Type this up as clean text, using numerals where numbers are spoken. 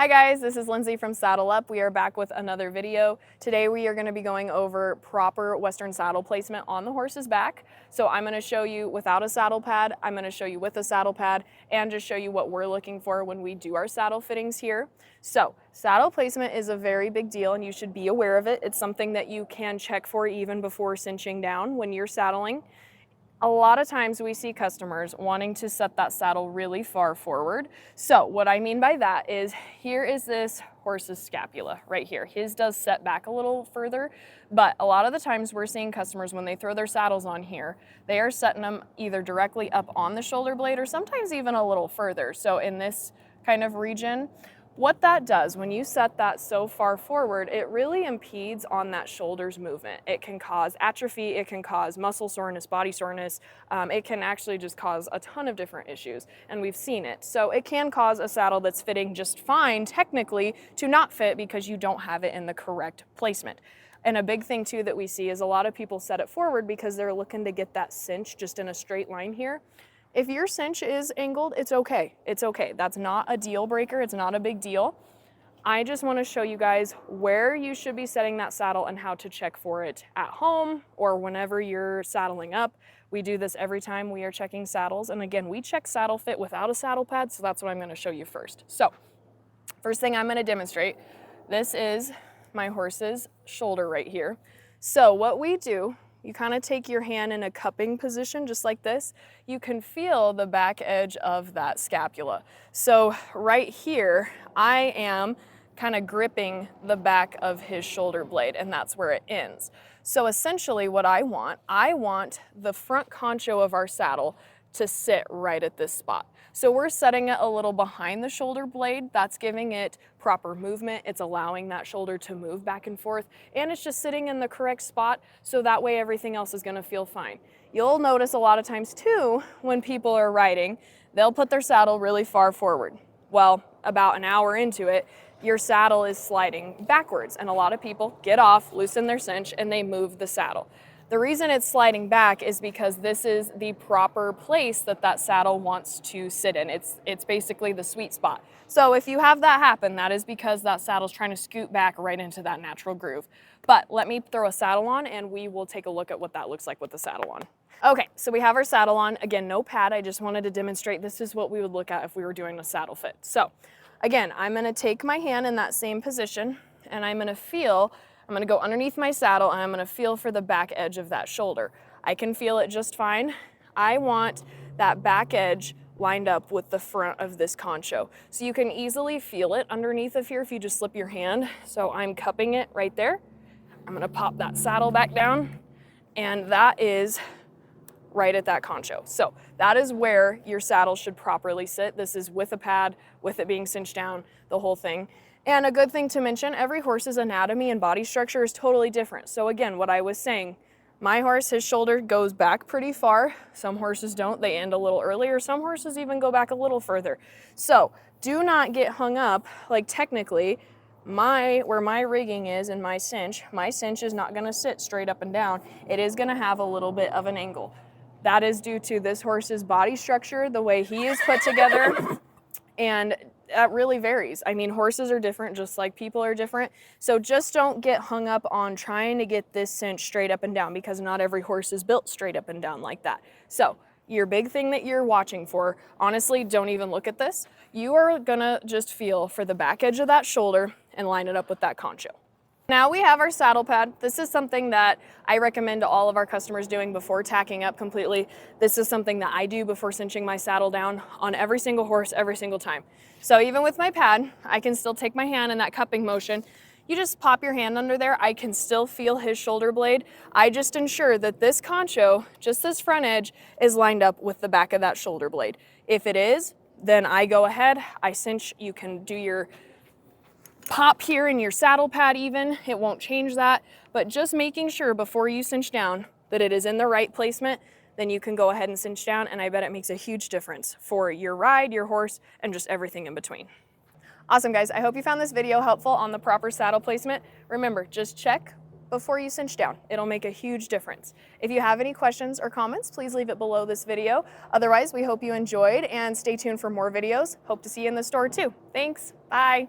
Hi guys, this is Lindsay from Saddle Up. We are back with another video. Today we are going to be going over proper Western saddle placement on the horse's back. So I'm going to show you without a saddle pad, I'm going to show you with a saddle pad, and just show you what we're looking for when we do our saddle fittings here. So saddle placement is a very big deal and you should be aware of it. It's something that you can check for even before cinching down when you're saddling. A lot of times we see customers wanting to set that saddle really far forward. So what I mean by that is, here is this horse's scapula right here. His does set back a little further, but a lot of the times we're seeing customers when they throw their saddles on here, they are setting them either directly up on the shoulder blade or sometimes even a little further. So in this kind of region, what that does when you set that so far forward, it really impedes on that shoulder's movement. It can cause atrophy, it can cause muscle soreness, body soreness. It can actually just cause a ton of different issues, and we've seen it. So it can cause a saddle that's fitting just fine technically to not fit because you don't have it in the correct placement. And a big thing too that we see is a lot of people set it forward because they're looking to get that cinch just in a straight line here. If your cinch is angled, it's okay. It's okay. That's not a deal breaker. It's not a big deal. I just want to show you guys where you should be setting that saddle and how to check for it at home or whenever you're saddling up. We do this every time we are checking saddles. And again, we check saddle fit without a saddle pad, so that's what I'm going to show you first. So first thing I'm going to demonstrate, this is my horse's shoulder right here. So what we do, you kind of take your hand in a cupping position just like this. You can feel the back edge of that scapula. So right here, I am kind of gripping the back of his shoulder blade, and that's where it ends. So essentially what I want the front concho of our saddle to sit right at this spot. So we're setting it a little behind the shoulder blade. That's giving it proper movement. It's allowing that shoulder to move back and forth, and it's just sitting in the correct spot, so that way everything else is gonna feel fine. You'll notice a lot of times too, when people are riding, they'll put their saddle really far forward. Well, about an hour into it, your saddle is sliding backwards, and a lot of people get off, loosen their cinch, and they move the saddle. The reason it's sliding back is because this is the proper place that that saddle wants to sit in. It's basically the sweet spot. So if you have that happen, that is because that saddle's trying to scoot back right into that natural groove. But let me throw a saddle on and we will take a look at what that looks like with the saddle on. Okay, so we have our saddle on. Again, no pad. I just wanted to demonstrate this is what we would look at if we were doing a saddle fit. So again, I'm gonna take my hand in that same position and I'm gonna go underneath my saddle and I'm gonna feel for the back edge of that shoulder. I can feel it just fine. I want that back edge lined up with the front of this concho. So you can easily feel it underneath of here if you just slip your hand. So I'm cupping it right there. I'm gonna pop that saddle back down, and that is right at that concho. So that is where your saddle should properly sit. This is with a pad, with it being cinched down, the whole thing. And a good thing to mention, every horse's anatomy and body structure is totally different. So again, what I was saying, my horse, his shoulder goes back pretty far. Some horses don't, they end a little earlier. Some horses even go back a little further. So do not get hung up, like technically, where my rigging is and my cinch is not gonna sit straight up and down. It is gonna have a little bit of an angle. That is due to this horse's body structure, the way he is put together, and that really varies. I mean, horses are different just like people are different. So just don't get hung up on trying to get this cinch straight up and down because not every horse is built straight up and down like that. So your big thing that you're watching for, honestly, don't even look at this. You are gonna just feel for the back edge of that shoulder and line it up with that concho. Now we have our saddle pad. This is something that I recommend to all of our customers doing before tacking up completely. This is something that I do before cinching my saddle down on every single horse, every single time. So even with my pad, I can still take my hand in that cupping motion. You just pop your hand under there. I can still feel his shoulder blade. I just ensure that this concho, just this front edge, is lined up with the back of that shoulder blade. If it is, then I go ahead, I cinch. You can do your pop here in your saddle pad even, it won't change that, but just making sure before you cinch down that it is in the right placement, then you can go ahead and cinch down, and I bet it makes a huge difference for your ride, your horse, and just everything in between. Awesome guys, I hope you found this video helpful on the proper saddle placement. Remember, just check before you cinch down. It'll make a huge difference. If you have any questions or comments, please leave it below this video. Otherwise, we hope you enjoyed and stay tuned for more videos. Hope to see you in the store too. Thanks, bye.